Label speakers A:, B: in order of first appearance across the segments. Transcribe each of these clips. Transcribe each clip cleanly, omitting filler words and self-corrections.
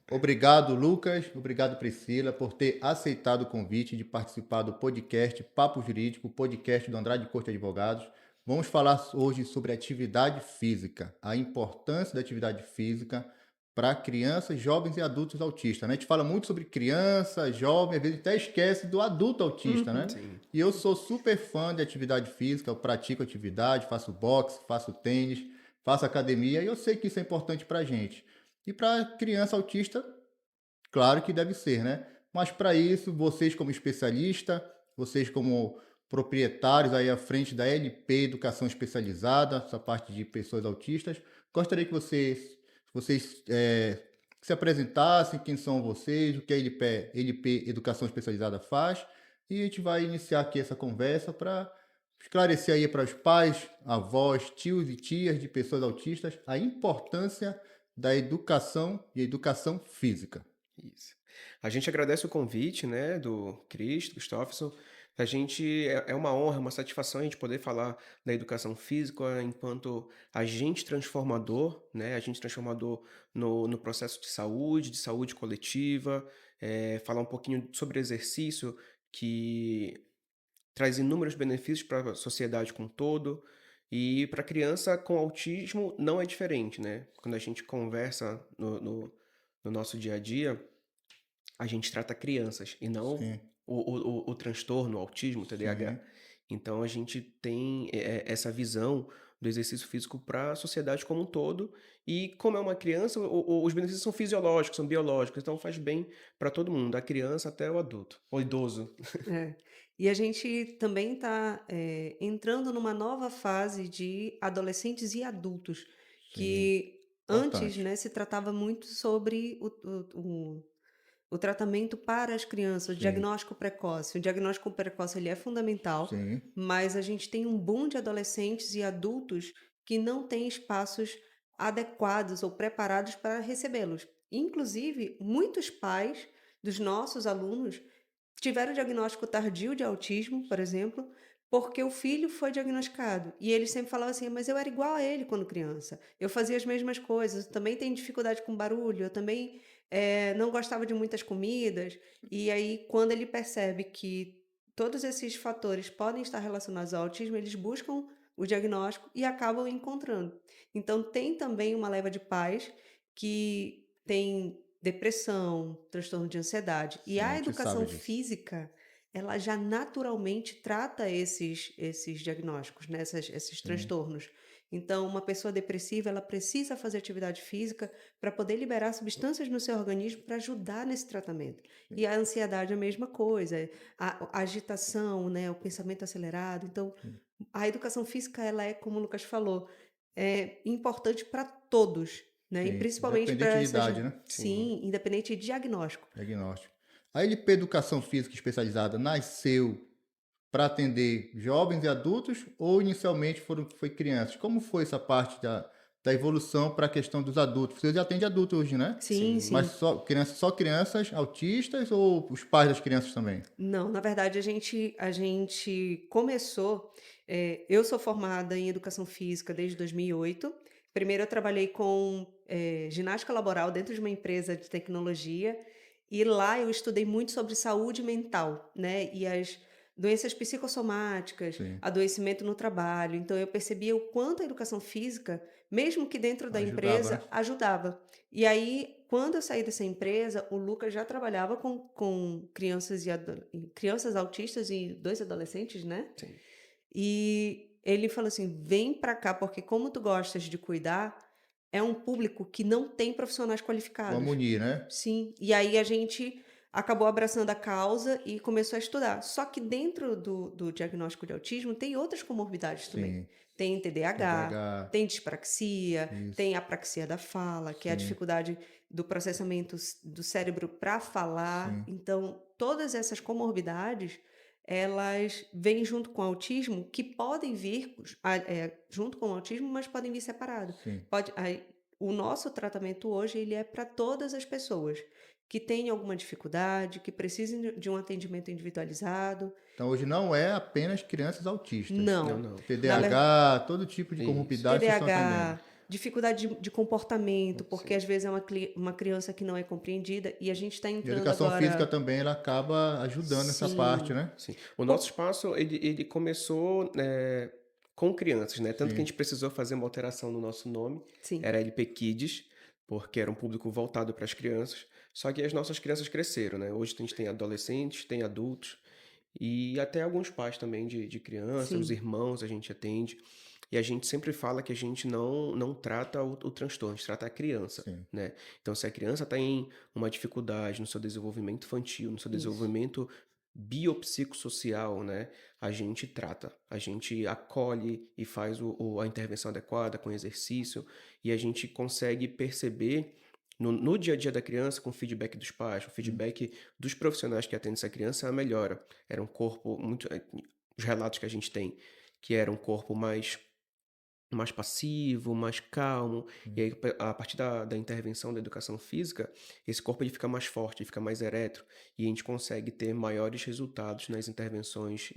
A: Obrigado, Lucas. Obrigado, Priscila, por ter aceitado o convite de participar do podcast Papo Jurídico, podcast do Andrade Corte Advogados. Vamos falar hoje sobre atividade física, a importância da atividade física para crianças, jovens e adultos autistas, né? A gente fala muito sobre criança, jovem, às vezes até esquece do adulto autista, né?
B: Uhum.
C: Sim.
A: E eu sou super fã de atividade física, eu pratico atividade, faço boxe, faço tênis, faço academia e eu sei que isso é importante para a gente. E para criança autista, claro que deve ser, né? Mas para isso, vocês como especialista, vocês como proprietários aí à frente da LP Educação Especializada, essa parte de pessoas autistas, gostaria que vocês se apresentassem, quem são vocês, o que a LP Educação Especializada faz, e a gente vai iniciar aqui essa conversa para esclarecer aí para os pais, avós, tios e tias de pessoas autistas a importância da educação e educação física.
C: Isso. A gente agradece o convite, né, do Christopherson. A gente é uma honra, uma satisfação a gente poder falar da educação física enquanto agente transformador, né, agente transformador no processo de saúde coletiva, falar um pouquinho sobre exercício que traz inúmeros benefícios para a sociedade como um todo. E para criança com autismo não é diferente, né? Quando a gente conversa no nosso dia a dia, a gente trata crianças e não
A: Sim,
C: o transtorno, o autismo, o TDAH.
A: sim.
C: Então a gente tem essa visão do exercício físico para a sociedade como um todo. E como é uma criança, os benefícios são fisiológicos, são biológicos, então faz bem para todo mundo, da criança até o adulto, o idoso.
B: É. E a gente também está entrando numa nova fase de adolescentes e adultos,
A: Sim,
B: que antes,
A: importante.
B: né, se tratava muito sobre o tratamento para as crianças, o
A: Sim,
B: diagnóstico precoce. O diagnóstico precoce ele é fundamental,
A: sim,
B: mas a gente tem um boom de adolescentes e adultos que não têm espaços adequados ou preparados para recebê-los. Inclusive, muitos pais dos nossos alunos tiveram diagnóstico tardio de autismo, por exemplo, porque o filho foi diagnosticado. E eles sempre falavam assim: mas eu era igual a ele quando criança. Eu fazia as mesmas coisas. Eu também tenho dificuldade com barulho. Eu também não gostava de muitas comidas. E aí, quando ele percebe que todos esses fatores podem estar relacionados ao autismo, eles buscam o diagnóstico e acabam encontrando. Então, tem também uma leva de pais que tem depressão, transtorno de ansiedade. E
A: sim, a
B: a
A: gente
B: educação
A: sabe disso.
B: física, ela já naturalmente trata esses diagnósticos, né? Esses
A: Sim,
B: transtornos. Então, uma pessoa depressiva, ela precisa fazer atividade física para poder liberar substâncias no seu organismo para ajudar nesse tratamento.
A: sim,
B: E a ansiedade é a mesma coisa, a agitação, né? O pensamento acelerado. Então,
A: sim.
B: a educação física, ela é, como o Lucas falou, é importante para todos, né? E
A: Sim.
B: principalmente para
A: Independente de
B: essas,
A: idade, né?
C: Sim.
B: sim, independente de diagnóstico.
A: Diagnóstico. A LP Educação Física Especializada nasceu para atender jovens e adultos ou inicialmente foi crianças? Como foi essa parte da evolução para a questão dos adultos? Você já atende adultos hoje, né?
B: Sim,
C: Sim.
A: Mas
B: sim.
A: só crianças autistas ou os pais das crianças também?
B: Não, na verdade a gente começou, eu sou formada em educação física desde 2008. Primeiro eu trabalhei com, ginástica laboral dentro de uma empresa de tecnologia, e lá eu estudei muito sobre saúde mental, né, e as doenças psicossomáticas,
A: Sim.
B: adoecimento no trabalho. Então eu percebia o quanto a educação física, mesmo que dentro da
A: Ajudava, né?
B: empresa, ajudava. E aí, quando eu saí dessa empresa, o Lucas já trabalhava com crianças e crianças autistas e 2 adolescentes, né.
C: Sim.
B: E ele falou assim: "Vem pra cá, porque como tu gostas de cuidar, é um público que não tem profissionais
A: Vamos
B: qualificados".
A: unir, né?
B: Sim, e aí a gente acabou abraçando a causa e começou a estudar. Só que dentro do diagnóstico de autismo tem outras comorbidades também.
A: Sim.
B: Tem TDAH,
A: TDAH,
B: tem dispraxia,
A: isso.
B: tem apraxia da fala, que é a
A: Sim,
B: dificuldade do processamento do cérebro para falar.
A: sim,
B: Então, todas essas comorbidades, elas vêm junto com o autismo, que podem vir junto com o autismo, mas podem vir separado.
A: sim.
B: O nosso tratamento hoje, ele é para todas as pessoas que têm alguma dificuldade, que precisem de um atendimento individualizado.
A: Então hoje não é apenas crianças autistas.
C: Não,
B: Não.
C: não.
B: Na ver
A: TDAH, todo tipo de
C: Isso.
A: comorbidade vocês estão atendendo.
B: TDAH, dificuldade de comportamento, porque
C: Sim.
B: às vezes é uma criança que não é compreendida, e a gente está
A: E a
B: entrando
A: educação física
B: agora.
A: também, ela acaba ajudando nessa parte,
B: Sim.
A: né?
C: Sim. O nosso
B: Por-
C: espaço, ele começou, com crianças, né? Tanto que a
A: Sim,
C: gente precisou fazer uma alteração no nosso nome,
B: Sim,
C: era LP Kids, porque era um público voltado para as crianças. Só que as nossas crianças cresceram, né? Hoje a gente tem adolescentes, tem adultos e até alguns pais também de crianças, os
B: sim,
C: irmãos a gente atende. E a gente sempre fala que a gente não trata o transtorno, a gente trata a criança,
A: sim.
C: né? Então, se a criança tem uma dificuldade no seu desenvolvimento infantil, no seu
B: isso.
C: desenvolvimento biopsicossocial, né? A gente trata, a gente acolhe e faz a intervenção adequada com exercício e a gente consegue perceber no dia a dia da criança, com o feedback dos pais, o
A: Hum.
C: feedback dos profissionais que atendem essa criança, a melhora. Era um corpo muito. Os relatos que a gente tem, que era um corpo mais passivo, mais calmo, e aí a partir da intervenção da educação física, esse corpo ele fica mais forte, ele fica mais erétil, e a gente consegue ter maiores resultados nas intervenções.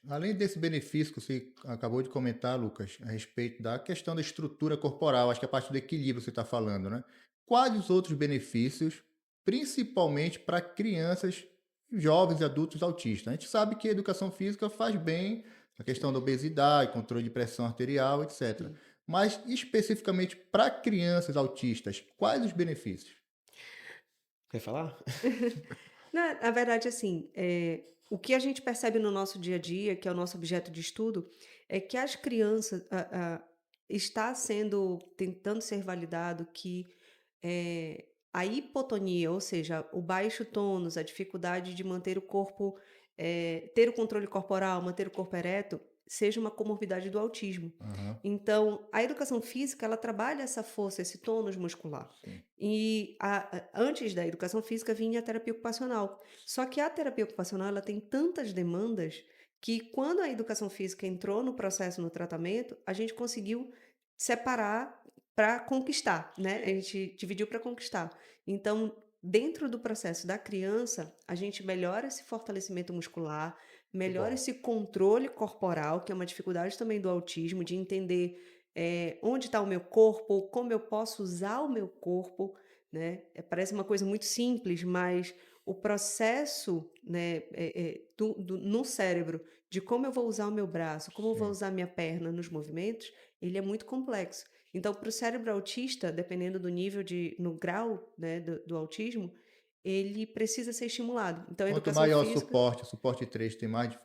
A: Além desse benefício que você acabou de comentar, Lucas, a respeito da questão da estrutura corporal, acho que é a parte do equilíbrio você está falando, né? Quais os outros benefícios, principalmente para crianças, jovens e adultos autistas? A gente sabe que a educação física faz bem a questão da obesidade, controle de pressão arterial, etc.
B: Sim.
A: Mas especificamente para crianças autistas, quais os benefícios?
C: Quer falar?
B: Na verdade, assim, o que a gente percebe no nosso dia a dia, que é o nosso objeto de estudo, é que as crianças está sendo tentando ser validado que a hipotonia, ou seja, o baixo tônus, a dificuldade de manter o corpo, ter o controle corporal, manter o corpo ereto, seja uma comorbidade do autismo.
A: Aham,
B: Então, a educação física, ela trabalha essa força, esse tônus muscular.
A: sim.
B: E antes da educação física vinha a terapia ocupacional. Só que a terapia ocupacional, ela tem tantas demandas que quando a educação física entrou no processo, no tratamento, a gente conseguiu separar para conquistar, né? A gente dividiu para conquistar. Então, dentro do processo da criança, a gente melhora esse fortalecimento muscular,
A: Muito
B: melhora
A: bom.
B: esse controle corporal, que é uma dificuldade também do autismo, de entender onde está o meu corpo, como eu posso usar o meu corpo, né? Parece uma coisa muito simples, mas o processo, né, no cérebro de como eu vou usar o meu braço, como eu vou
A: Sim.
B: usar a minha perna nos movimentos, ele é muito complexo. Então, para o cérebro autista, dependendo do nível no grau, né, do autismo, ele precisa ser estimulado. Então, a
A: Quanto
B: educação
A: maior
B: física,
A: o suporte 3 tem mais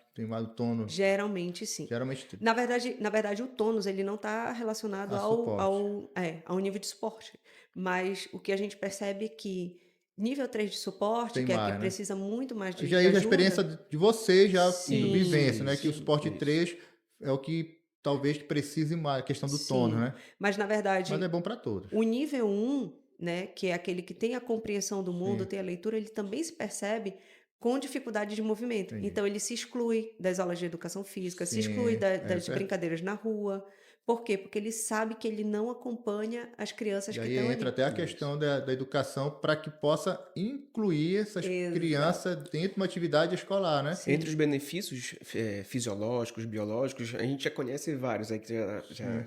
A: o tono,
B: geralmente sim.
A: geralmente
B: Na verdade, o tônus ele não está relacionado
A: a
B: ao,
A: suporte.
B: ao nível de suporte, mas o que a gente percebe é que nível 3 de suporte,
A: Tem
B: que é que
A: mais, né?
B: precisa muito mais
A: Já
B: de
A: é a experiência
B: ajuda,
A: de você já do
C: Isso,
B: sim,
A: vivência, né? Que o
C: isso,
B: sim,
A: suporte
C: isso.
A: 3 é o que talvez precise mais, a questão do tono,
B: sim.
A: né?
B: Mas na
A: Mas é
B: verdade,
A: bom para todos.
B: o nível um, né, que é aquele que tem a compreensão do mundo,
A: Sim,
B: tem a leitura, ele também se percebe com dificuldade de movimento.
A: entendi.
B: Então, ele se exclui das aulas de educação física, se exclui
A: Sim, é
B: das
A: verdade.
B: brincadeiras na rua. Por quê? Porque ele sabe que ele não acompanha as crianças
A: E
B: que
A: aí
B: estão
A: entra
B: ali.
A: até a
C: Isso.
A: questão da educação para que possa incluir essas
B: Exato.
A: crianças dentro de uma atividade escolar, né?
C: Entre os
B: Sim,
C: benefícios fisiológicos, biológicos, a gente já conhece vários aí que já
A: Sim.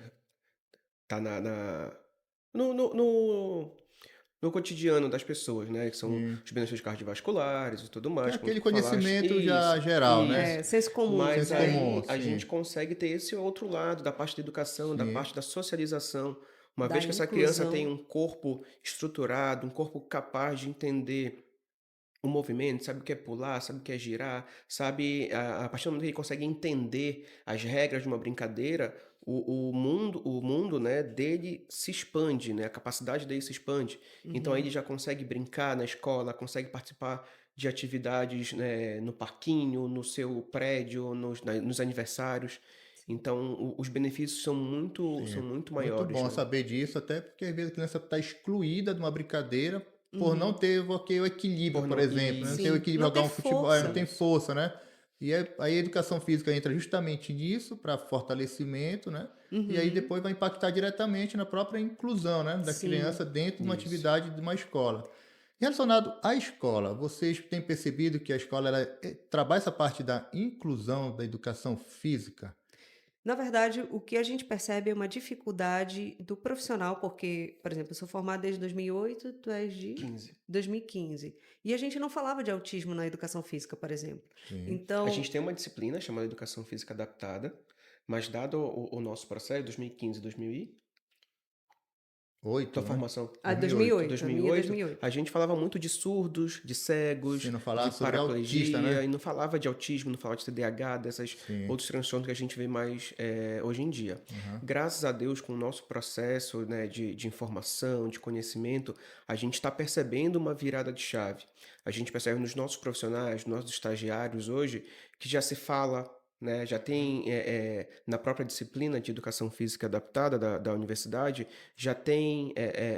C: tá no, no, no, no cotidiano das pessoas, né? Que são
A: Sim.
C: os benefícios cardiovasculares e tudo
A: Que é
C: mais, como
A: aquele
C: tu falaste.
A: conhecimento já
C: Isso,
A: geral, né?
C: isso.
B: é senso comum,
C: Mas
A: Senso
B: né?
A: comum,
C: aí a
A: sim.
C: gente consegue ter esse outro lado da parte da educação, da
A: Sim.
C: parte da socialização. Uma
B: Da
C: vez que essa criança tem
B: inclusão.
C: um corpo estruturado, um corpo capaz de entender o movimento, sabe o que é pular, sabe o que é girar, sabe, a partir do momento que ele consegue entender as regras de uma brincadeira, o mundo, né, dele se expande, né, a capacidade dele se expande. Então aí
B: Uhum.
C: ele já consegue brincar na escola, consegue participar de atividades, né, no parquinho, no seu prédio, nos aniversários.
B: Sim.
C: Então os benefícios são
A: Sim,
C: muito
A: muito
C: maiores,
A: bom
C: né.
A: saber disso, até porque às vezes a criança está excluída de uma brincadeira por não
B: Uhum.
A: ter o equilíbrio,
C: Por
A: por
C: não
A: exemplo, né? Não ter o
C: isso,
B: Sim.
A: equilíbrio
B: Não
A: jogar
B: ter
A: um futebol, não
B: força.
A: tem
C: isso.
A: força, né? E aí a educação física entra justamente nisso, para fortalecimento, né? E aí
B: Uhum.
A: depois vai impactar diretamente na própria inclusão, né? Da
B: Sim.
A: criança dentro de uma
C: Isso.
A: atividade de uma escola. Relacionado à escola, vocês têm percebido que a escola trabalha essa parte da inclusão da educação física?
B: Na verdade, o que a gente percebe é uma dificuldade do profissional, porque, por exemplo, eu sou formada desde 2008, tu és de
C: 15.
B: 2015. E a gente não falava de autismo na educação física, por exemplo.
A: Sim.
C: A gente
B: Então,
C: tem uma disciplina chamada Educação Física Adaptada, mas dado o nosso processo, 2015, 2000 e... Tua
A: 8, né?
C: formação,
B: a
A: 2008.
B: 2008, a minha é
C: 2008,
B: 2008.
C: a gente falava muito de surdos, de
A: Se
C: cegos,
A: não
C: de
A: falar sobre autista,
C: paraplegia,
A: né?
C: e não falava de autismo, não falava de TDAH, desses
A: Sim.
C: outros transtornos que a gente vê mais hoje em dia.
A: Aham.
C: Graças a Deus, com o nosso processo, né, de informação, de conhecimento, a gente está percebendo uma virada de chave. A gente percebe nos nossos profissionais, nos nossos estagiários hoje, que já se fala, né, já tem na própria disciplina de educação física adaptada da universidade, já tem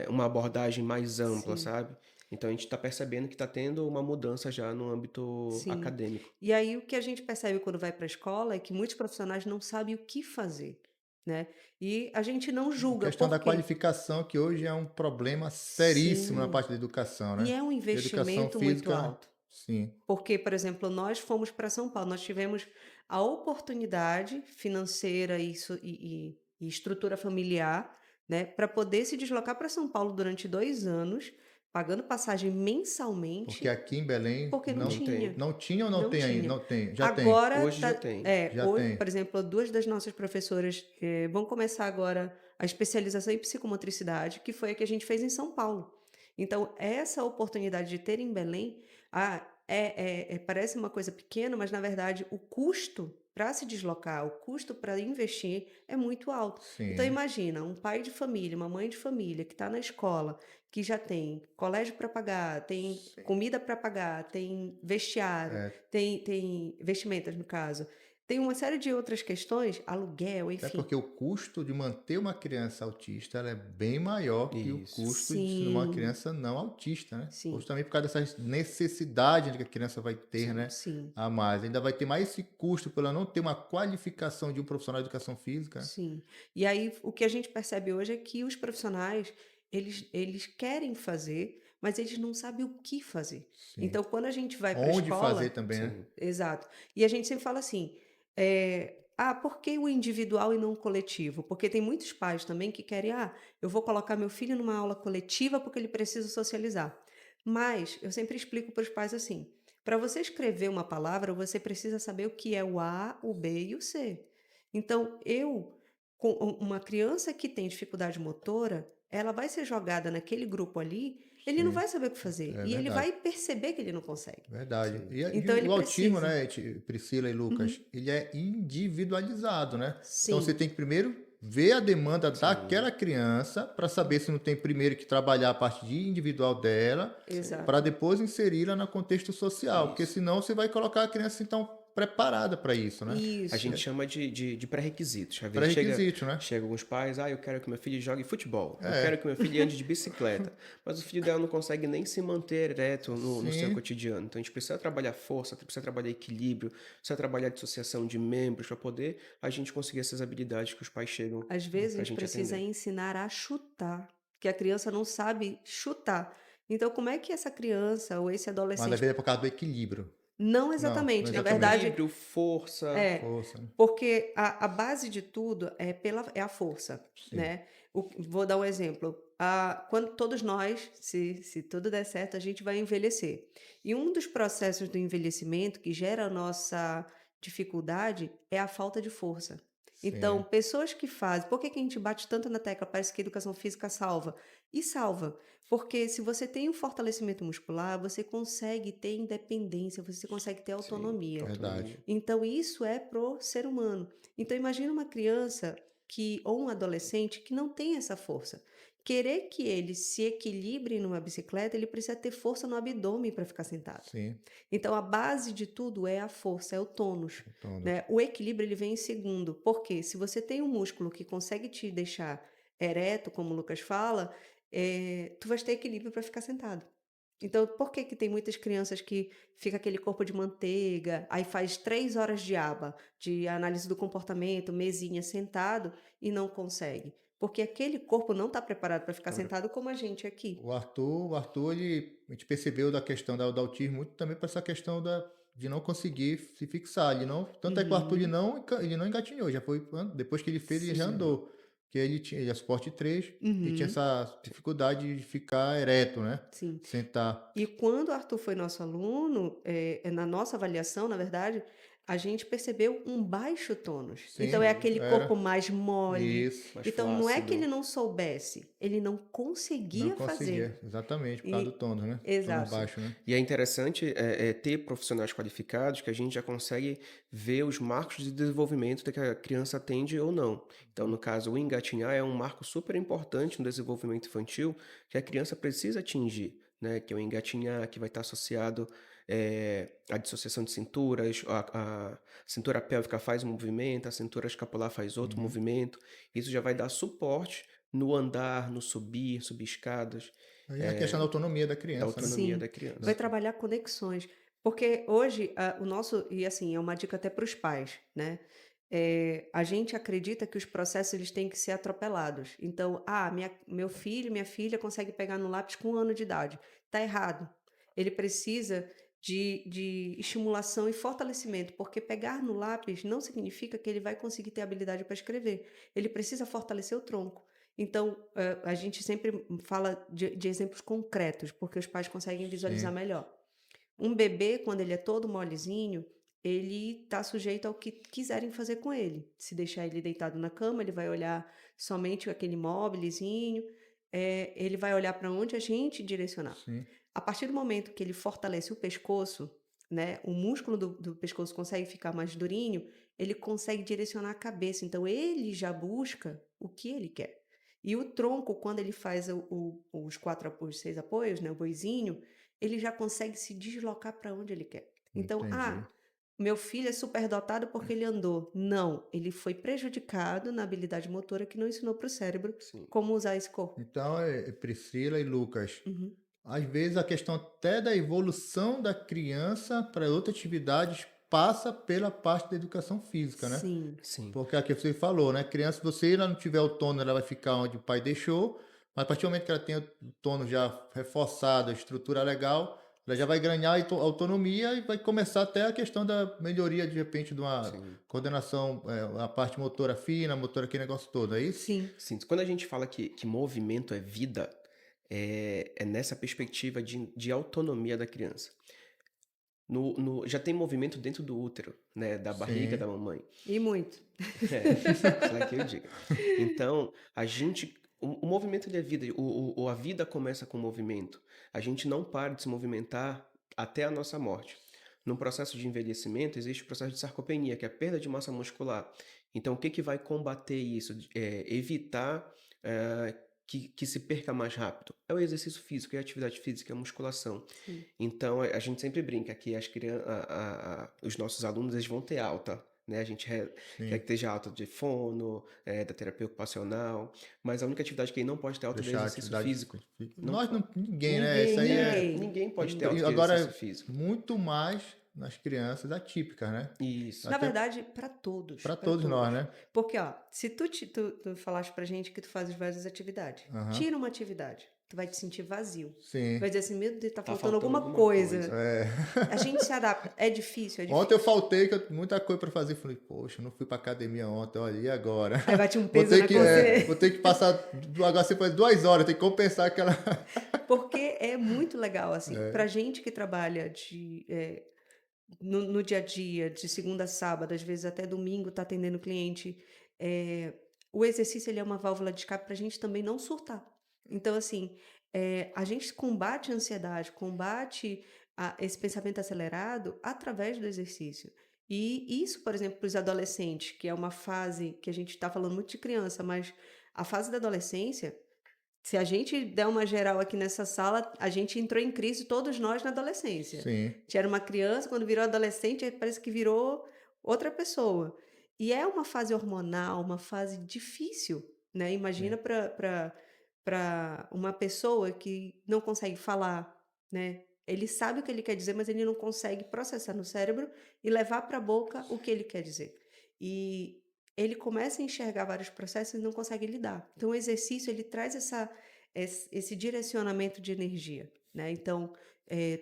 C: uma abordagem mais ampla,
B: Sim,
C: sabe? Então a gente está percebendo que está tendo uma mudança já no âmbito
B: sim.
C: acadêmico.
B: E aí o que a gente percebe quando vai para a escola é que muitos profissionais não sabem o que fazer, né? E a gente não
A: A
B: julga,
A: questão da
B: por quê?
A: qualificação, que hoje é um problema seríssimo na
B: Sim.
A: parte da educação,
B: E
A: né?
B: é um
A: E a educação
B: investimento muito
A: física,
B: alto.
A: sim.
B: Porque, por exemplo, nós fomos para São Paulo, nós tivemos a oportunidade financeira e estrutura familiar, né, para poder se deslocar para São Paulo durante 2 anos, pagando passagem
A: Porque
B: mensalmente,
A: aqui em Belém
B: porque não
C: Não
B: tinha.
C: tem.
A: não tinha ou não
B: Não
A: tem ainda?
B: tinha.
A: Não tem. Já tem.
B: Agora
C: Hoje já
B: tá,
C: tem.
A: Já
B: hoje,
A: tem.
B: por exemplo, duas das nossas professoras vão começar agora a especialização em psicomotricidade, que foi a que a gente fez em São Paulo. Então, essa oportunidade de ter em Belém, parece uma coisa pequena, mas na verdade o custo para se deslocar, o custo para investir é muito alto. Então,
A: Sim.
B: imagina um pai de família, uma mãe de família que está na escola, que já tem colégio para pagar, tem comida para pagar, tem vestiário,
A: É,
B: tem vestimentas, no caso. Tem uma série de outras questões, aluguel,
A: até
B: enfim.
A: porque o custo de manter uma criança autista ela é bem maior que o
C: Isso.
A: custo de ser uma
B: Sim,
A: criança não autista, né?
B: sim,
A: Justamente por causa dessa necessidade que a criança vai ter,
C: Sim.
A: né?
B: sim,
A: A mais. Ainda vai ter mais esse custo por ela não ter uma qualificação de um profissional de educação física, né?
B: sim. E aí, o que a gente percebe hoje é que os profissionais, eles querem fazer, mas eles não sabem o que fazer.
A: Sim.
B: Então, quando a gente vai para a
A: Onde fazer
B: escola,
A: também, né?
C: Sim.
B: exato. E a gente sempre fala assim, por que o individual e não o coletivo? Porque tem muitos pais também que querem, eu vou colocar meu filho numa aula coletiva porque ele precisa socializar. Mas eu sempre explico para os pais assim, para você escrever uma palavra, você precisa saber o que é o A, o B e o C. Então, com uma criança que tem dificuldade motora, ela vai ser jogada naquele grupo ali, ele não
A: Sim,
B: vai saber o que fazer.
A: é
B: E ele
A: verdade.
B: vai perceber que ele não consegue.
A: Verdade.
C: Sim.
A: E
B: Então, ele
A: o autismo,
B: precisa.
A: né, Priscila e Lucas,
B: Uhum.
A: ele é individualizado, né? Então você
B: Sim,
A: tem que primeiro ver a demanda
C: Sim.
A: daquela criança para saber se não tem primeiro que trabalhar a parte de individual dela,
C: Sim.
A: para
B: exato.
A: depois inseri-la no contexto social, porque
C: Isso.
A: senão você vai colocar a criança então preparada para isso, né?
C: A
B: Isso.
C: gente chama de pré-requisitos. Às vezes
A: Pré-requisito, né?
C: chega alguns pais, eu quero que meu filho jogue futebol, eu quero
A: É,
C: que meu filho ande de bicicleta, mas o filho dela não consegue nem se manter ereto no seu
A: sim.
C: cotidiano. Então a gente precisa trabalhar força, precisa trabalhar equilíbrio, precisa trabalhar dissociação de membros para poder a gente conseguir essas habilidades que os pais chegam
B: Às vezes a
C: para a
B: gente
C: gente
B: precisa
C: atender.
B: ensinar a chutar, que a criança não sabe chutar. Então, como é que essa criança ou esse
A: Mas às
B: adolescente.
A: vezes é por causa do equilíbrio.
B: Não
A: Não
B: exatamente, na
A: exatamente.
B: verdade,
C: Equilíbrio, força.
B: é,
A: Força, né?
B: porque a base de tudo é a força,
A: Sim.
B: né? Vou dar um exemplo. Quando todos nós, se tudo der certo, a gente vai envelhecer. E um dos processos do envelhecimento que gera a nossa dificuldade é a falta de força. Então,
A: Sim.
B: pessoas que fazem. Por que que a gente bate tanto na tecla? Parece que a educação física salva. E salva. Porque se você tem um fortalecimento muscular, você consegue ter independência, você consegue ter
C: Sim,
B: autonomia.
C: autonomia.
B: Então, isso é pro ser humano. Então, imagina uma criança ou um adolescente que não tem essa força. Querer que ele se equilibre numa bicicleta, ele precisa ter força no abdômen para ficar sentado.
A: Sim.
B: Então, a base de tudo é a força, é o tônus,
A: Tônus.
B: né? O equilíbrio ele vem em segundo, porque se você tem um músculo que consegue te deixar ereto, como o Lucas fala, tu vais ter equilíbrio para ficar sentado. Então, por que que tem muitas crianças que fica aquele corpo de manteiga, aí faz 3 horas de aba, de análise do comportamento, mesinha, sentado, e não consegue? Porque aquele corpo não está preparado para ficar
C: Então,
B: sentado como a gente aqui.
A: O Arthur, a gente percebeu da questão do autismo muito também para essa questão de não conseguir se fixar. Tanto é que o Arthur
B: Uhum.
A: ele não engatinhou, já foi, depois que ele fez, ele já
B: Sim.
C: Sim.
A: andou. Porque ele é suporte 3 e tinha
B: Uhum.
A: essa dificuldade de ficar ereto, né?
B: Sim.
A: Sentar.
B: E quando o Arthur foi nosso aluno, na nossa avaliação, na verdade, a gente percebeu um baixo tônus. Então, é
A: Sim,
B: aquele corpo
A: era.
B: mais mole.
A: Isso.
C: Mais
B: Então, não é que ele
C: flácido.
B: não soubesse, ele não
A: Não
B: conseguia
A: conseguia,
B: fazer.
A: exatamente, por causa do
B: E,
A: tônus, né? Tônus
B: exato.
A: baixo, né?
C: E é interessante ter profissionais qualificados que a gente já consegue ver os marcos de desenvolvimento que a criança atende ou não. Então, no caso, o engatinhar é um marco super importante no desenvolvimento infantil que a criança precisa atingir, né? Que é o engatinhar, que vai estar associado à dissociação de cinturas, a cintura pélvica faz um movimento, a cintura escapular faz outro
A: Uhum.
C: movimento. Isso já vai dar suporte no andar, no subir escadas,
A: Aí é a questão da autonomia da
C: da
A: criança, né?
C: autonomia
B: Sim,
C: da
B: vai
C: criança.
B: trabalhar conexões. Porque hoje, o nosso, e assim, é uma dica até para os pais, né? A gente acredita que os processos eles têm que ser atropelados. Então, meu filho, minha filha consegue pegar no lápis com 1 ano de idade. Tá errado. Ele precisa de estimulação e fortalecimento, porque pegar no lápis não significa que ele vai conseguir ter habilidade para escrever. Ele precisa fortalecer o tronco. Então, a gente sempre fala de exemplos concretos, porque os pais conseguem visualizar
A: Sim,
B: melhor. Um bebê, quando ele é todo molezinho, ele está sujeito ao que quiserem fazer com ele. Se deixar ele deitado na cama, ele vai olhar somente aquele móvelzinho, ele vai olhar para onde a gente direcionar.
A: sim.
B: A partir do momento que ele fortalece o pescoço, né, o músculo do pescoço consegue ficar mais durinho, ele consegue direcionar a cabeça. Então, ele já busca o que ele quer. E o tronco, quando ele faz os 6 apoios, né, o boizinho, ele já consegue se deslocar para onde ele quer. Então,
A: Entendi.
B: meu filho é superdotado porque ele andou. Não, ele foi prejudicado na habilidade motora que não ensinou para o cérebro
C: Sim.
B: como usar esse corpo.
A: Então, Priscila e Lucas,
B: Uhum.
A: às vezes a questão até da evolução da criança para outras atividades passa pela parte da educação física, né?
B: Sim,
C: Sim.
A: Porque é o que você falou, né? Criança, se você ela não tiver o tônus, ela vai ficar onde o pai deixou, mas a partir do momento que ela tem o tônus já reforçado, a estrutura legal, ela já vai ganhar autonomia e vai começar até a questão da melhoria, de repente, de uma
C: Sim.
A: coordenação, a parte motora fina, motora, aquele negócio todo, é isso?
B: sim,
C: Sim. Quando a gente fala que movimento é vida, é nessa perspectiva de autonomia da criança. Já tem movimento dentro do útero, né, da barriga da
A: Sim,
C: mamãe.
B: e muito.
C: Isso é que eu diga. Então, o movimento ele é vida, a vida começa com o movimento. A gente não para de se movimentar até a nossa morte. No processo de envelhecimento, existe o processo de sarcopenia, que é a perda de massa muscular. Então, o que vai combater isso? Evitar que se perca mais rápido. É o exercício físico, é a atividade física, é a musculação.
B: Sim.
C: Então, a gente sempre brinca que os nossos alunos eles vão ter alta, né? A gente quer
A: sim.
C: que esteja alta de fono, da terapia ocupacional, mas a única atividade que ele não pode ter alta é do
A: Deixar a
C: exercício
A: atividade.
C: físico. Não
A: Nós
C: po-
A: não, ninguém, né? Isso
B: Ninguém,
A: aí
B: ninguém.
C: Ninguém pode ter
A: E
C: alta de exercício
A: agora,
C: físico.
A: muito mais nas crianças atípicas, né?
C: Isso.
B: Na
A: Até
B: verdade, para todos,
A: para
B: para
A: todos nós,
B: todos.
A: né?
B: Porque, ó, se tu falaste pra gente que tu fazes várias atividades,
A: Aham.
B: tira uma atividade, tu vai te sentir vazio.
A: Sim.
B: Vai dizer assim, meu Deus, tá
C: Tá
B: faltando
C: faltando
B: alguma
C: alguma coisa.
B: coisa.
A: É.
B: A gente se adapta. É difícil, é
A: Ontem eu
B: difícil.
A: faltei, muita coisa para fazer. Falei, poxa, eu não fui para academia ontem, olha, e agora?
B: Aí bate um
A: Vou
B: peso
A: ter
B: na
A: que, vou
B: consciência.
A: ter que passar agora você faz 2 horas, tem que compensar aquela.
B: Porque é muito legal, assim, pra gente que trabalha no dia a dia, de segunda a sábado, às vezes até domingo, tá atendendo cliente, eh, o exercício ele é uma válvula de escape pra gente também não surtar. Então, assim, a gente combate a ansiedade, combate esse pensamento acelerado através do exercício. E isso, por exemplo, para os adolescentes, que é uma fase que a gente está falando muito de criança, mas a fase da adolescência, se a gente der uma geral aqui nessa sala, a gente entrou em crise todos nós na adolescência.
A: Sim,
B: A gente era uma criança, quando virou adolescente, parece que virou outra pessoa. E é uma fase hormonal, uma fase difícil, né? Imagina
A: sim.
B: para uma pessoa que não consegue falar, né? Ele sabe o que ele quer dizer, mas ele não consegue processar no cérebro e levar para a boca o que ele quer dizer. E ele começa a enxergar vários processos e não consegue lidar. Então, o exercício ele traz esse direcionamento de energia, né? Então,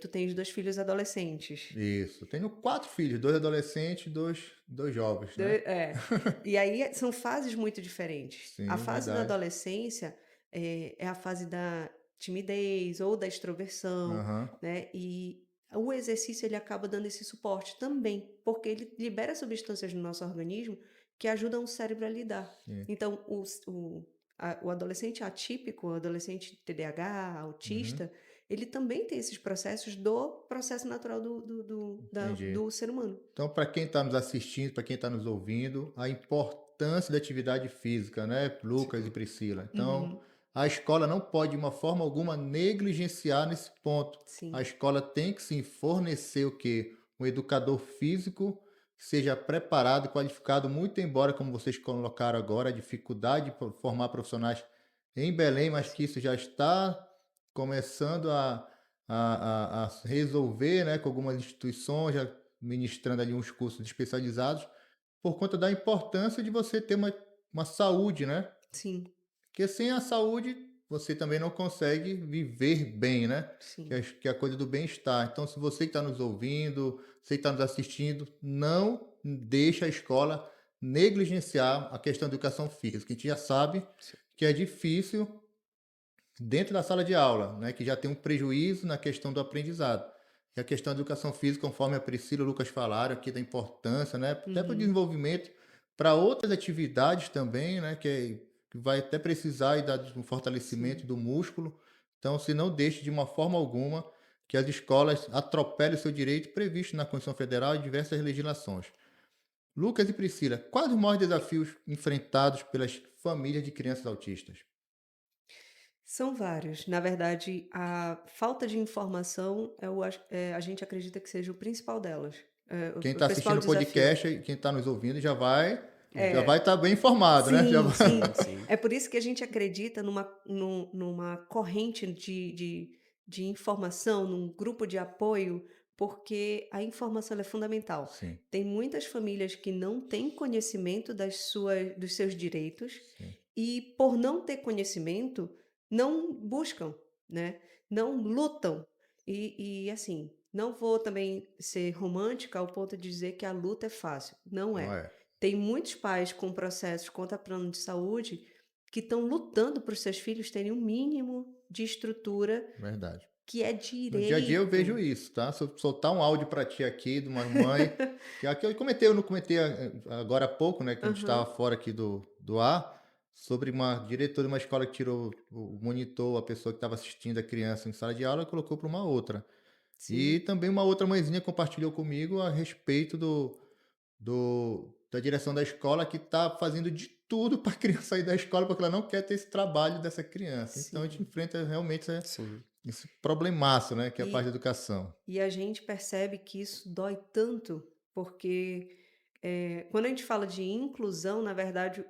B: tu tens 2 filhos adolescentes.
A: Isso. Tenho 4 filhos, 2 adolescentes e 2 jovens, né?
B: E aí são fases muito diferentes. A
A: Sim,
B: fase da
A: verdade.
B: adolescência é a fase da timidez ou da extroversão,
A: Aham,
B: né? E o exercício ele acaba dando esse suporte também, porque ele libera substâncias no nosso organismo que ajudam o cérebro a lidar.
A: sim.
B: Então, o adolescente atípico, o adolescente TDAH,
A: Uhum,
B: autista, ele também tem esses processos do processo natural
A: entendi.
B: do ser humano.
A: Então, para quem está nos assistindo, para quem está nos ouvindo, a importância da atividade física, né, Lucas e
C: Sim.
A: Priscila? Então,
B: Uhum,
A: a escola não pode, de uma forma alguma, negligenciar nesse ponto. A
B: sim.
A: escola tem que sim fornecer o quê? Um educador físico que seja preparado e qualificado, muito embora, como vocês colocaram agora, a dificuldade de formar profissionais em Belém, mas que isso já está começando a resolver, né, com algumas instituições, já ministrando ali uns cursos especializados, por conta da importância de você ter uma saúde, né?
B: Sim,
A: Porque sem a saúde você também não consegue viver bem, né?
B: sim.
A: Que é a coisa do bem-estar. Então, se você que está nos ouvindo, você que está nos assistindo, não deixa a escola negligenciar a questão da educação física. A gente já sabe
C: Sim.
A: que é difícil dentro da sala de aula, né, que já tem um prejuízo na questão do aprendizado. E a questão da educação física, conforme a Priscila e o Lucas falaram aqui da importância, né, até para o
B: Uhum.
A: desenvolvimento, para outras atividades também, né, que vai até precisar e dar um fortalecimento
B: Sim.
A: do músculo. Então, se não deixe de uma forma alguma que as escolas atropelem o seu direito previsto na Constituição Federal e diversas legislações. Lucas e Priscila, quais os maiores desafios enfrentados pelas famílias de crianças autistas?
B: São vários. Na verdade, a falta de informação a gente acredita que seja o principal delas,
A: Quem
B: o
A: está
B: principal
A: assistindo o
B: desafio.
A: podcast e quem está nos ouvindo já vai
B: É,
A: estar bem informado, né? Já
B: sim,
A: vai...
B: sim.
C: Sim, sim.
B: É por isso que a gente acredita numa corrente de informação, num grupo de apoio, porque a informação ela é fundamental.
A: Sim,
B: Tem muitas famílias que não têm conhecimento dos seus direitos
A: sim.
B: e, por não ter conhecimento, não buscam, né? Não lutam. Assim, não vou também ser romântica ao ponto de dizer que a luta é fácil. Não
A: Não
B: é.
A: é.
B: Tem muitos pais com processos contra plano de saúde que estão lutando para os seus filhos terem um mínimo de estrutura
A: Verdade.
B: que é
A: No dia a dia eu vejo
B: direito.
A: isso, tá? Se eu soltar um áudio para ti aqui de uma mãe, que aqui eu comentei, eu não comentei agora há pouco, né? Que a gente estava
B: Aham,
A: fora aqui do ar, sobre uma diretora de uma escola que tirou o monitor, a pessoa que estava assistindo a criança em sala de aula, e colocou para uma outra. E
B: sim,
A: também uma outra mãezinha compartilhou comigo a respeito da direção da escola que está fazendo de tudo para a criança sair da escola porque ela não quer ter esse trabalho dessa criança. Então a gente
B: sim.
A: enfrenta realmente
C: Sim.
A: esse problemaço, né, que é a parte da
B: E,
A: educação.
B: e a gente percebe que isso dói tanto, porque quando a gente fala de inclusão, na verdade,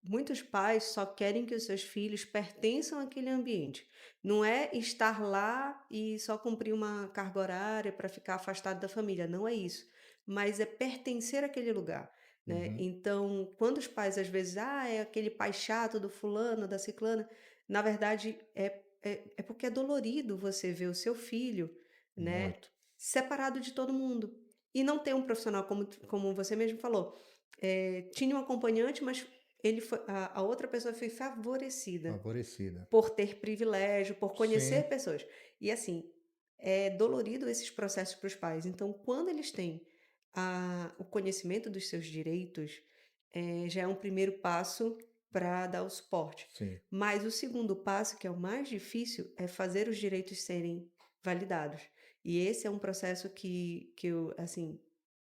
B: muitos pais só querem que os seus filhos pertençam àquele ambiente. Não é estar lá e só cumprir uma carga horária para ficar afastado da família. Não é isso. Mas é pertencer àquele lugar. Né?
A: Uhum.
B: Então, quando os pais às vezes, é aquele pai chato do fulano, da ciclana, na verdade é porque é dolorido você ver o seu filho, né,
A: Muito.
B: separado de todo mundo. E não ter um profissional, como você mesmo falou. Tinha um acompanhante, mas a outra pessoa foi favorecida
A: Favorecida.
B: por ter privilégio, por
A: Sim,
B: conhecer pessoas. E assim, é dolorido esses processos para os pais. Então, quando eles têm o conhecimento dos seus direitos, já é um primeiro passo para dar o suporte.
A: sim.
B: Mas o segundo passo, que é o mais difícil, é fazer os direitos serem validados. E esse é um processo que eu, assim,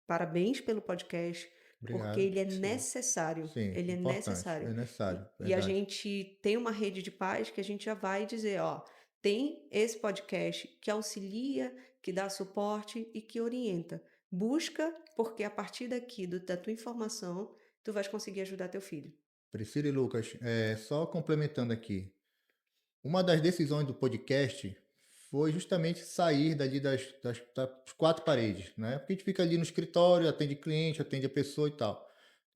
B: parabéns pelo podcast, porque
A: Obrigado.
B: ele é
C: Sim.
B: necessário.
A: Sim,
B: Ele é
A: importante. É
B: necessário.
A: necessário,
B: E a
A: verdade.
B: gente tem uma rede de pais que a gente já vai dizer, ó, tem esse podcast que auxilia, que dá suporte e que orienta. Busca, porque a partir daqui, da tua informação, tu vais conseguir ajudar teu filho.
A: Priscila e Lucas, só complementando aqui. Uma das decisões do podcast foi justamente sair dali das 4 paredes, né? Porque a gente fica ali no escritório, atende cliente, atende a pessoa e tal.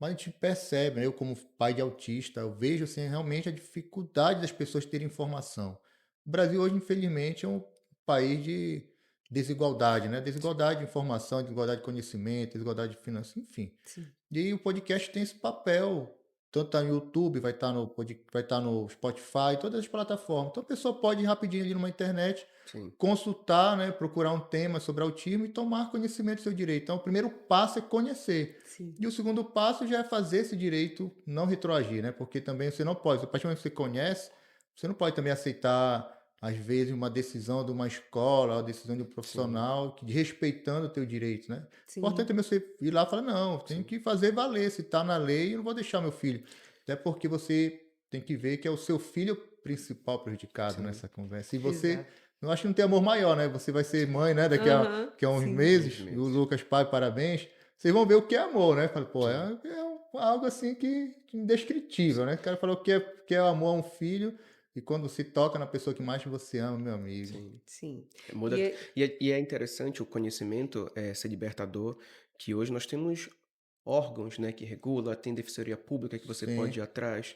A: mas a gente percebe, né? Eu como pai de autista, eu vejo assim, realmente a dificuldade das pessoas terem informação. O Brasil hoje, infelizmente, é um país de desigualdade, né? Desigualdade de informação, desigualdade de conhecimento, desigualdade de finanças, enfim.
B: Sim.
A: E aí o podcast tem esse papel, tanto tá no YouTube, vai estar no Spotify, todas as plataformas. Então a pessoa pode ir rapidinho ali numa internet,
C: Sim,
A: consultar, né, procurar um tema sobre autismo e tomar conhecimento do seu direito. Então o primeiro passo é conhecer.
B: Sim.
A: E o segundo passo já é fazer esse direito não retroagir, né? Porque também você não pode, a partir do momento que você conhece, você não pode também aceitar, às vezes, uma decisão de uma escola, uma decisão de um
C: sim,
A: profissional, que respeitando o teu direito, né? Importante
B: Sim.
A: também você ir lá e falar, não, tem
C: sim.
A: que fazer valer. Se está na lei, eu não vou deixar meu filho. Até porque você tem que ver que é o seu filho principal prejudicado
C: Sim.
A: nessa conversa. E você,
B: Exato.
A: eu acho que não tem amor maior, né? Você vai ser mãe, né?
B: Aham.
A: Daqui a uns
B: Sim.
C: Uns
A: meses. E o
C: meses.
A: Lucas, pai, parabéns. Vocês vão ver o que é amor, né? Fala, pô,
C: Sim,
A: algo assim que indescritível, né? O cara falou que é amor a um filho. E quando se toca na pessoa que mais você ama, meu amigo.
C: sim.
B: Sim. E
C: Muda. E é interessante o conhecimento ser libertador, que hoje nós temos órgãos, né, que regula, tem defensoria pública que você
A: Sim,
C: pode ir atrás.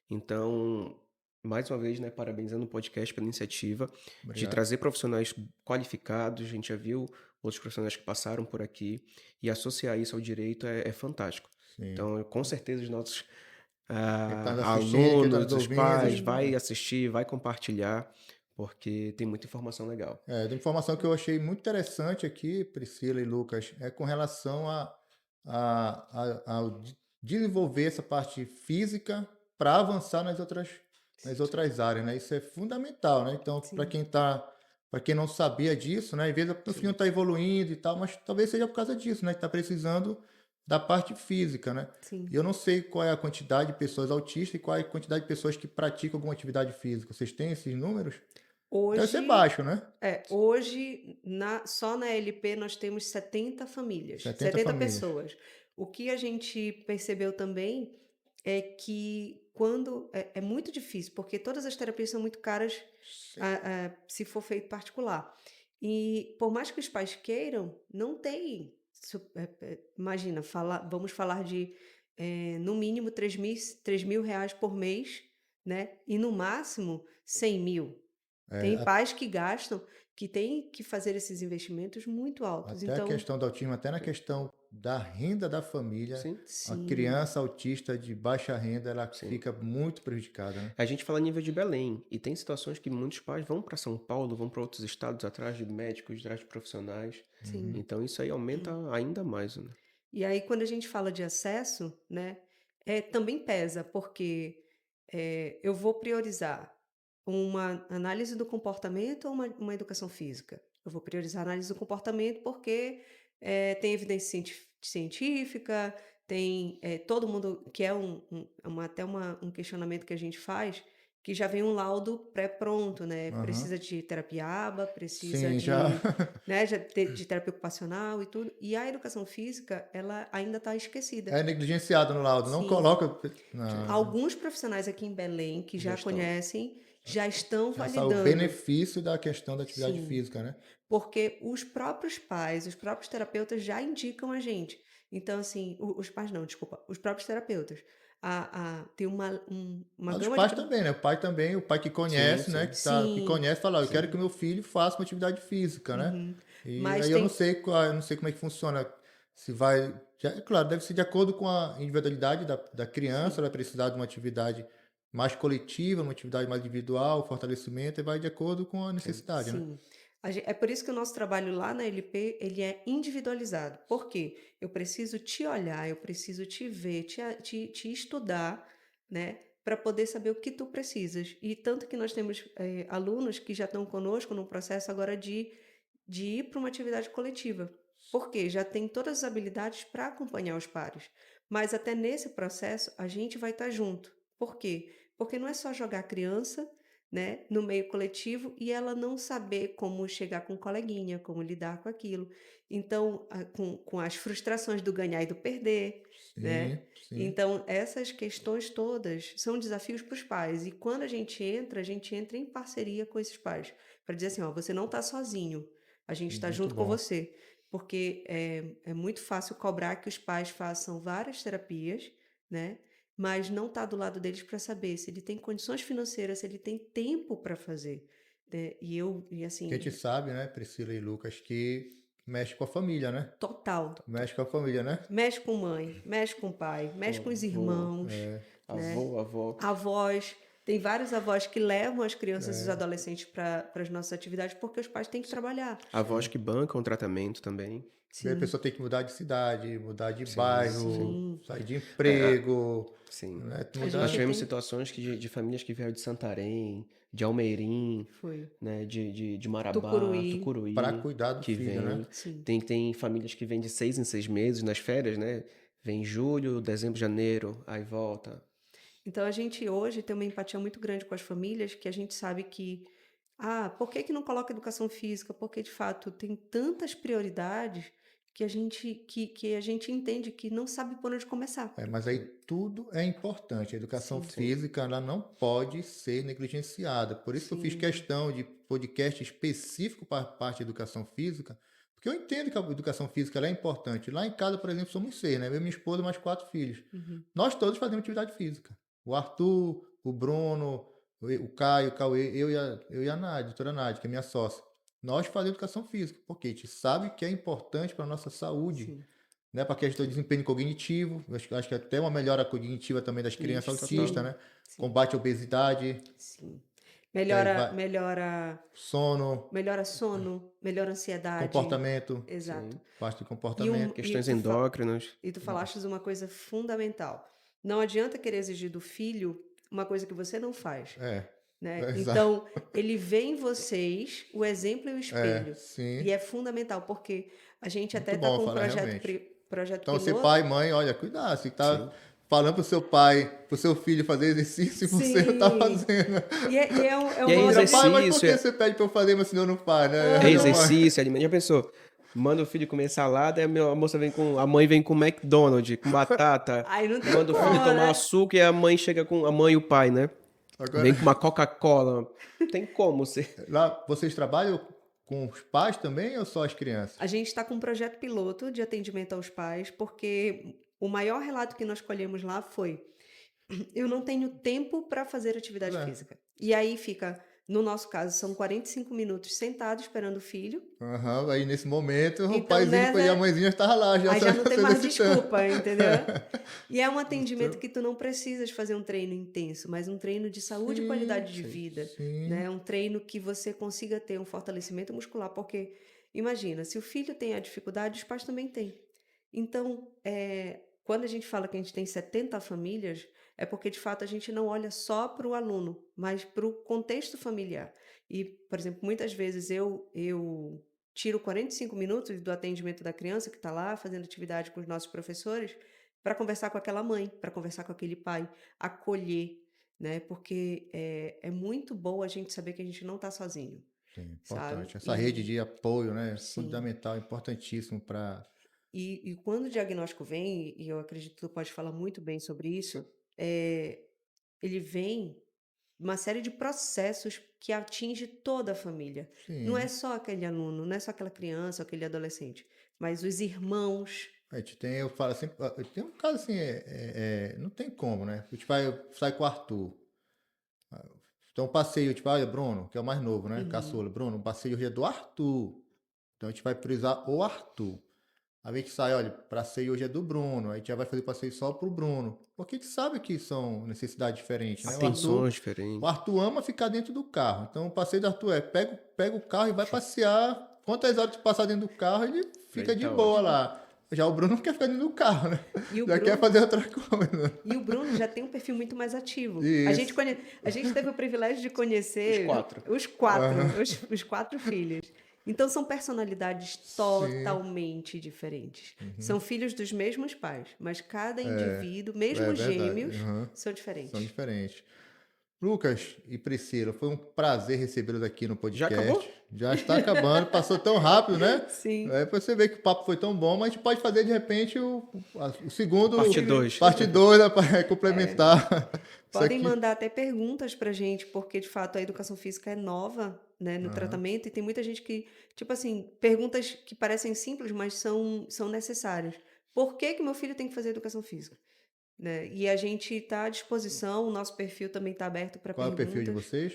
C: Então, mais uma vez, né, parabenizando o podcast pela iniciativa de
A: obrigado.
C: trazer profissionais qualificados. A gente já viu outros profissionais que passaram por aqui e associar isso ao direito é fantástico.
A: Sim.
C: Então, com certeza os nossos
A: Quem está nos assistindo, quem está
C: alunos,
A: nos
C: os
A: ouvindo.
C: pais,
B: sim.
C: vai assistir, vai compartilhar, porque tem muita informação legal.
A: Da informação que eu achei muito interessante aqui, Priscila e Lucas, é com relação ao desenvolver essa parte física para avançar nas outras áreas, né? Isso é fundamental, né? Então,
B: Sim.
A: para quem não sabia disso, né? Às vezes o filho
C: Sim,
A: está evoluindo e tal, mas talvez seja por causa disso, né? Que está precisando da parte física, né? E
B: Sim.
A: eu não sei qual é a quantidade de pessoas autistas e qual é a quantidade de pessoas que praticam alguma atividade física. Vocês têm esses números? Deve ser
B: Hoje,
A: baixo, né?
B: hoje só na LP nós temos 70 famílias,
A: 70
B: 70
A: famílias.
B: pessoas. O que a gente percebeu também é que quando é muito difícil, porque todas as terapias são muito caras, se for feito particular. E por mais que os pais queiram, não tem. Imagina, vamos falar de no mínimo R$ 3.000 reais por mês, né? E no máximo 100.000.
A: É,
B: Tem pais que gastam, que têm que fazer esses investimentos muito altos.
A: até a
B: Então,
A: questão do autismo, até na questão da renda da família,
C: sim,
A: a
B: sim,
A: criança autista de baixa renda, ela
C: sim.
A: fica muito prejudicada, né?
C: A gente fala a nível de Belém, e tem situações que muitos pais vão para São Paulo, vão para outros estados atrás de médicos, atrás de profissionais.
A: Uhum.
B: sim.
C: Então isso aí aumenta ainda mais, né?
B: E aí, quando a gente fala de acesso, né, também pesa, porque eu vou priorizar uma análise do comportamento ou uma educação física? Eu vou priorizar a análise do comportamento porque tem evidência científica, tem todo mundo, que é até um questionamento que a gente faz, que já vem um laudo pré-pronto, né?
A: Aham.
B: Precisa de terapia ABA, precisa
A: Sim, já.
B: né, de terapia ocupacional e tudo. E a educação física, ela ainda está esquecida.
A: É negligenciado no laudo, não
B: Sim.
A: coloca.
C: Sim,
B: Alguns profissionais aqui em Belém que
C: já
B: já
C: estão.
B: conhecem, já estão
A: Já sabe o
B: validando.
A: benefício da questão da atividade
B: Sim,
A: física, né?
B: porque os próprios pais, os próprios terapeutas já indicam a gente. Então, assim, os pais não, desculpa, os próprios terapeutas. Tem uma
A: Mas os
B: gama de.
A: pais também, né? O pai também, o pai que
C: Sim,
A: conhece, né?
C: sim,
A: Que
B: Sim,
A: conhece, fala, "Ó, eu quero que
B: sim.
A: meu filho faça uma atividade física, né?
B: Uhum.
A: E
B: Mas
A: aí eu não
B: tem.
A: sei eu não sei como é que funciona. Se vai. É claro, deve ser de acordo com a individualidade da criança,
B: Sim,
A: ela vai precisar de uma atividade mais coletiva, uma atividade mais individual, fortalecimento, e vai de acordo com a
C: sim,
A: necessidade, né?
B: sim. É por isso que o nosso trabalho lá na LP, ele é individualizado. Por quê? Eu preciso te olhar, eu preciso te ver, te estudar, né? Para poder saber o que tu precisas. E tanto que nós temos alunos que já estão conosco no processo agora de ir para uma atividade coletiva. Por quê? Já tem todas as habilidades para acompanhar os pares. Mas até nesse processo, a gente vai estar junto. Por quê? Porque não é só jogar a criança, né, no meio coletivo e ela não saber como chegar com o coleguinha, como lidar com aquilo. Então, com as frustrações do ganhar e do perder, né?
A: Sim, sim.
B: Então, essas questões todas são desafios para os pais. E quando a gente entra em parceria com esses pais para dizer assim, ó, você não está sozinho, a gente está
A: Muito
B: junto com
A: bom.
B: você. porque é muito fácil cobrar que os pais façam várias terapias, né? Mas não tá do lado deles para saber se ele tem condições financeiras, se ele tem tempo para fazer, né? E
A: A
B: assim,
A: gente sabe, né, Priscila e Lucas, que mexe com a família, né?
B: total.
A: Mexe com a família, né?
B: Mexe com mãe, mexe com pai, mexe com os
C: Avô,
B: irmãos, né?
C: avó.
B: Avós. Tem vários avós que levam as crianças e os adolescentes para as nossas atividades porque os pais têm que trabalhar.
C: Avós que bancam o tratamento também.
A: E aí a
B: Sim,
A: pessoa tem que mudar de cidade, mudar de
C: Sim,
A: bairro,
B: sim.
A: sair de emprego,
C: Sim.
A: né?
B: A
C: Nós
B: gente
C: tivemos
B: tem.
C: situações de famílias que vieram de Santarém, de Almeirim,
B: Foi.
C: né, de Marabá,
B: Tucuruí.
C: Tucuruí,
A: para cuidar do
C: que
A: filho, né?
C: vem.
B: Sim.
C: Tem famílias que vêm de 6 em 6 meses nas férias, né? Vem julho, dezembro, janeiro, aí volta.
B: Então a gente hoje tem uma empatia muito grande com as famílias que a gente sabe que, por que que não coloca educação física? Porque de fato tem tantas prioridades que a gente entende que não sabe por onde começar.
A: Mas aí tudo é importante. A educação
B: Sim.
A: física, ela não pode ser negligenciada. Por isso que eu fiz
B: Sim.
A: questão de podcast específico para a parte de educação física, porque eu entendo que a educação física ela é importante. Lá em casa, por exemplo, somos 6, né? Eu, minha esposa, mais 4 filhos.
B: Uhum.
A: Nós todos fazemos atividade física. O Arthur, o Bruno, o Caio, o Cauê, eu e a Nádia, a doutora Nádia, que é minha sócia. Nós fazemos educação física, porque a gente sabe que é importante para a nossa saúde,
B: Sim.
A: né? Para a questão do desempenho cognitivo. Acho que até uma melhora cognitiva também das crianças
B: Isso,
A: autistas,
B: sim.
A: né?
B: Sim.
A: Combate à obesidade,
B: Sim.
A: que aí
B: Melhora,
A: vai
B: melhora,
A: sono,
B: melhora sono, melhora ansiedade.
A: comportamento,
B: Exato.
C: Sim.
A: parte do
B: E,
A: comportamento.
C: Questões
B: tu
C: endócrinas.
B: e tu falaste uma coisa fundamental. Não adianta querer exigir do filho uma coisa que você não faz, né?
A: Exato.
B: Então, ele vê em vocês o exemplo e o espelho.
A: Sim.
B: E é fundamental, porque a gente até
A: Muito
B: está
A: bom
B: com um
A: falar,
B: projeto,
A: realmente.
B: projeto
A: Então, você,
B: piloto.
A: pai, mãe, olha, cuidado. Se tá
C: Sim.
A: falando pro seu pai, pro seu filho fazer exercício, e você não tá
B: Sim.
A: fazendo.
B: E é
C: E aí,
B: uma
A: Vira,
B: outra...
A: pai, mas por
C: exercício,
A: que você pede pra eu fazer, mas senão não faz, né?
C: é exercício, alimento. Já pensou? Manda o filho comer salada, aí a mãe vem com McDonald's, com batata.
B: Aí não tem
C: Manda o filho
B: como,
C: tomar
B: né?
C: açúcar e a mãe chega com a mãe e o pai, né?
A: Agora,
C: Vem com uma Coca-Cola. Tem como ser.
A: lá, vocês trabalham com os pais também ou só as crianças?
B: A gente está com um projeto piloto de atendimento aos pais, porque o maior relato que nós colhemos lá foi: eu não tenho tempo para fazer atividade
A: É.
B: física. E aí fica, no nosso caso, são 45 minutos sentado esperando o filho.
A: Aham, aí nesse momento, o
B: Então,
A: paizinho e a mãezinha estavam lá já
B: Aí já não tem
A: se
B: mais
A: exercitando.
B: desculpa, entendeu? E é um atendimento que tu não precisas fazer um treino intenso, mas um treino de saúde e qualidade de vida,
A: Sim.
B: né? Um treino que você consiga ter um fortalecimento muscular, porque imagina, se o filho tem a dificuldade, os pais também têm. Então, quando a gente fala que a gente tem 70 famílias, é porque de fato a gente não olha só para o aluno, mas para o contexto familiar. E, por exemplo, muitas vezes eu tiro 45 minutos do atendimento da criança que está lá fazendo atividade com os nossos professores para conversar com aquela mãe, para conversar com aquele pai, acolher, né? Porque é muito bom a gente saber que a gente não está sozinho,
A: Sim,
B: sabe?
A: importante. Essa rede de apoio, né?
B: Sim.
A: Fundamental, importantíssimo para.
B: E quando o diagnóstico vem, e eu acredito que tu pode falar muito bem sobre isso, ele vem uma série de processos que atinge toda a família. Não é
A: Sim.
B: só aquele aluno, não é só aquela criança, aquele adolescente, mas os irmãos.
A: A gente tem, eu falo assim, tem um caso assim, não tem como, né? A gente vai, sai com o Arthur. Então, passeio, tipo, olha, Bruno, que é o mais novo, né?
B: Uhum.
A: Caçula, Bruno, o passeio hoje é do Arthur. Então, a gente vai priorizar o Arthur. Aí a gente sai, olha, passeio hoje é do Bruno. Aí a gente já vai fazer passeio só pro Bruno. Porque a gente sabe que são necessidades diferentes, né?
C: Atenções
A: O
C: diferentes.
A: Arthur ama ficar dentro do carro. Então, o passeio do Arthur pega o carro e vai passear. Quantas horas de passar dentro do carro, ele fica
C: Aí
A: de
C: tá
A: boa
C: ótimo.
A: lá. Já o Bruno não quer ficar dentro do carro, né?
B: E o
A: Já quer
B: Bruno,
A: fazer outra coisa.
B: e o Bruno já tem um perfil muito mais ativo. A
A: Isso.
B: gente, a gente teve o privilégio de conhecer os quatro filhos. Então são personalidades totalmente diferentes. São filhos dos mesmos pais, mas cada indivíduo, mesmo
A: verdade.
B: gêmeos,
A: Uhum.
B: são diferentes.
A: São diferentes. Lucas e Priscila, foi um prazer recebê-los aqui no podcast.
C: Já acabou?
A: Já está acabando, passou tão rápido, né?
B: Sim.
A: Pra você ver que o papo foi tão bom, mas a gente pode fazer de repente o segundo.
C: Parte 2.
A: Parte 2, né, para complementar. Isso
B: Podem
A: aqui.
B: mandar até perguntas pra gente, porque de fato a educação física é nova né, no
A: Aham.
B: tratamento, e tem muita gente que, tipo assim, perguntas que parecem simples, mas são necessárias. Por que que meu filho tem que fazer educação física? Né? E a gente está à disposição, o nosso perfil também está aberto para
A: Qual é o perfil de
B: perguntas.
A: vocês?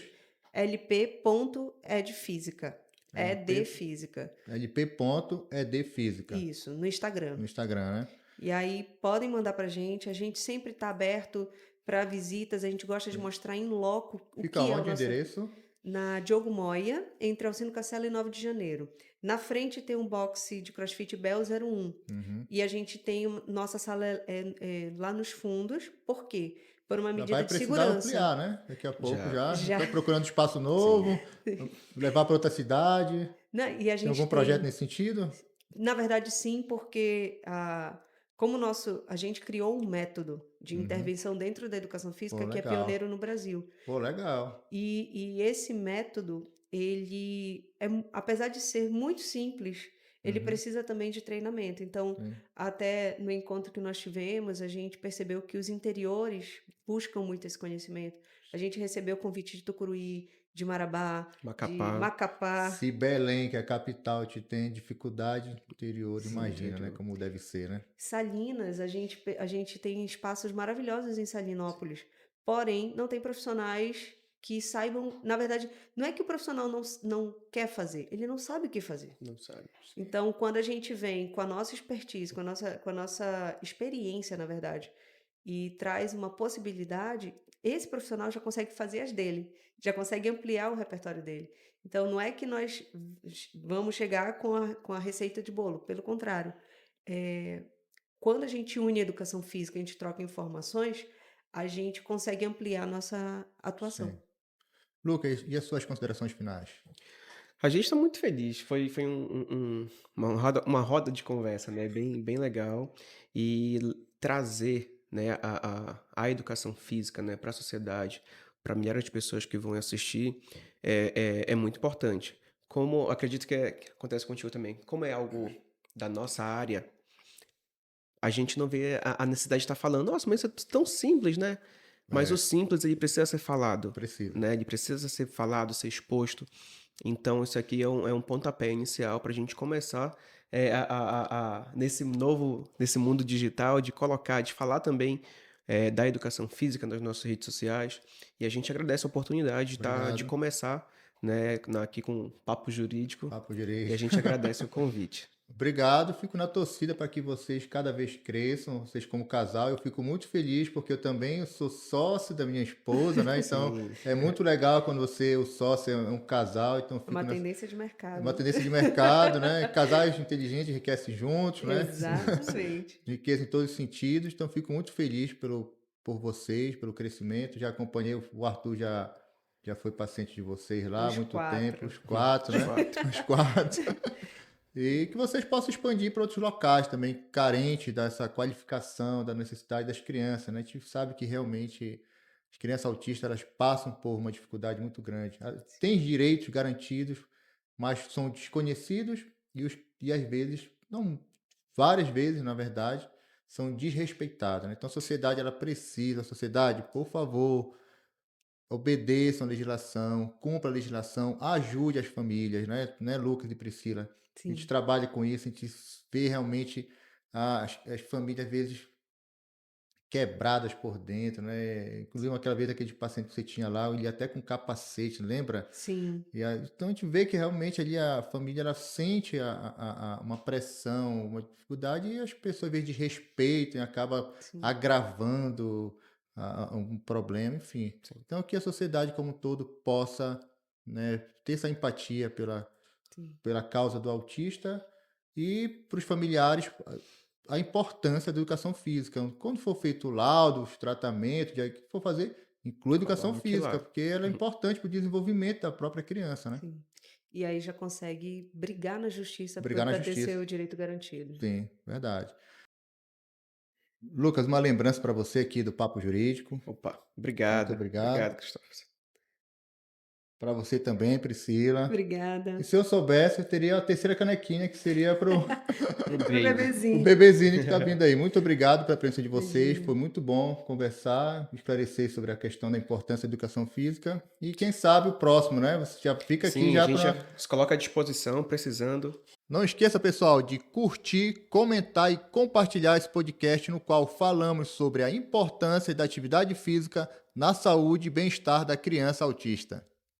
B: lp.edfísica.
A: LP,
B: Física.
A: lp.edfísica
B: Isso, no Instagram.
A: no Instagram, né?
B: E aí podem mandar pra gente, a gente sempre está aberto para visitas, a gente gosta de mostrar em loco o
A: Fica
B: que é o
A: onde o
B: nosso.
A: endereço?
B: Na Diogo Moia, entre Alcino Castelo e 9 de Janeiro. Na frente tem um boxe de CrossFit Bell 01.
A: Uhum.
B: E a gente tem nossa sala lá nos fundos. Por quê? Por uma
A: Já
B: medida
A: vai
B: de
A: precisar
B: segurança.
A: ampliar, né? Daqui a pouco
C: Já,
A: já.
B: Já.
A: Estão procurando espaço
C: sim.
A: novo, levar para outra cidade.
B: Né? E a
A: Tem algum
B: gente
A: projeto
B: tem.
A: nesse sentido?
B: Na verdade, sim, porque como a gente criou um método de
A: Uhum.
B: intervenção dentro da educação
A: Pô,
B: física que é
A: legal.
B: pioneiro no Brasil.
A: Pô, legal.
B: E esse método, ele apesar de ser muito simples, ele
A: Uhum.
B: precisa também de treinamento. Então,
A: Sim.
B: até no encontro que nós tivemos, a gente percebeu que os interiores buscam muito esse conhecimento. A gente recebeu convite de Tucuruí, de Marabá, de
C: Macapá,
B: Macapá.
A: Se Belém, que é a capital, te tem dificuldade interior,
C: no
B: Sim.
A: imagina, né?
C: interior.
A: Como deve ser, né?
B: Salinas, a gente tem espaços maravilhosos em Salinópolis, porém, não tem profissionais que saibam. Na verdade, não é que o profissional não quer fazer, ele não sabe o que fazer.
C: Não sabe.
B: Então, quando a gente vem com a nossa expertise, com a nossa experiência, na verdade, e traz uma possibilidade, esse profissional já consegue fazer as dele, já consegue ampliar o repertório dele. Então, não é que nós vamos chegar com a receita de bolo, pelo contrário. É, quando a gente une a educação física, a gente troca informações, a gente consegue ampliar a nossa atuação.
A: Sim. Lucas, e as suas considerações finais?
C: A gente está muito feliz. Foi uma roda de conversa, né? Bem legal. E trazer, né, a educação física, né, para a sociedade, para milhares de pessoas que vão assistir, é muito importante. Como acredito que acontece contigo também. Como é algo da nossa área, a gente não vê a necessidade de estar falando, nossa, mas isso é tão simples, né? Mas o
A: É,
C: simples, ele precisa ser falado,
A: precisa.
C: né? Ele precisa ser falado, ser exposto. Então, isso aqui é um pontapé inicial para a gente começar nesse mundo digital, de colocar, de falar também da educação física nas nossas redes sociais. E a gente agradece a oportunidade de
A: Obrigado.
C: começar, né, aqui com um Papo Jurídico.
A: Papo
C: E a
A: direito.
C: gente agradece o convite.
A: Obrigado, fico na torcida para que vocês cada vez cresçam, vocês como casal. Eu fico muito feliz porque eu também sou sócio da minha esposa, né? Então
C: Sim,
A: é muito legal quando o sócio é um casal. Então eu
B: É uma
A: fico
B: tendência de
A: é uma
B: mercado.
A: tendência de mercado, né? Casais inteligentes enriquecem juntos, né?
B: Exatamente.
A: Riqueza em todos os sentidos. Então fico muito feliz por vocês, pelo crescimento. Já acompanhei, o Arthur já foi paciente de vocês lá há
B: Os
A: muito tempo,
B: quatro.
A: os quatro,
C: os
A: né?
C: quatro.
A: Os quatro. E que vocês possam expandir para outros locais também, carentes dessa qualificação, da necessidade das crianças, né? A gente sabe que realmente as crianças autistas elas passam por uma dificuldade muito grande. Têm direitos garantidos, mas são desconhecidos e às vezes, não, várias vezes, na verdade, são desrespeitados, né? Então a sociedade ela precisa, a sociedade, por favor, obedeçam a legislação, cumpra a legislação, ajude as famílias, né, Lucas e Priscila? A gente
B: Sim.
A: trabalha com isso, a gente vê realmente as famílias, às vezes, quebradas por dentro, né? Inclusive, aquela vez aquele paciente que você tinha lá, ele ia até com capacete, lembra?
B: Sim.
A: Então, a gente vê que realmente ali a família ela sente uma pressão, uma dificuldade, e as pessoas, às vezes, desrespeitam e acaba
B: Sim.
A: agravando um problema, enfim. Então, que a sociedade como um todo possa, né, ter essa empatia
B: Sim.
A: pela causa do autista e para os familiares a importância da educação física. Quando for feito o laudo, os tratamentos, o que for fazer, inclua educação
C: Coloque
A: física,
C: lá.
A: porque ela é importante para o desenvolvimento da própria criança, né?
B: Sim. E aí já consegue brigar na justiça
A: Brigar na
B: para ter
A: justiça.
B: seu direito garantido.
A: Sim, verdade. Lucas, uma lembrança para você aqui do Papo Jurídico.
C: Opa,
A: Muito
C: obrigado.
A: obrigado.
C: Obrigado, Cristóvão.
A: Para você também, Priscila.
B: Obrigada.
A: E se eu soubesse, eu teria a terceira canequinha, que seria pro
C: Pro
B: Pro
C: baby.
A: o
B: bebezinho.
A: bebezinho que está vindo aí. Muito obrigado pela presença de vocês.
B: Imagina.
A: Foi muito bom conversar, esclarecer sobre a questão da importância da educação física. E quem sabe o próximo, né? Você já fica aqui
C: Sim, a
A: já
C: gente
A: para.
C: já se coloca à disposição, precisando.
A: Não esqueça, pessoal, de curtir, comentar e compartilhar esse podcast no qual falamos sobre a importância da atividade física na saúde e bem-estar da criança autista.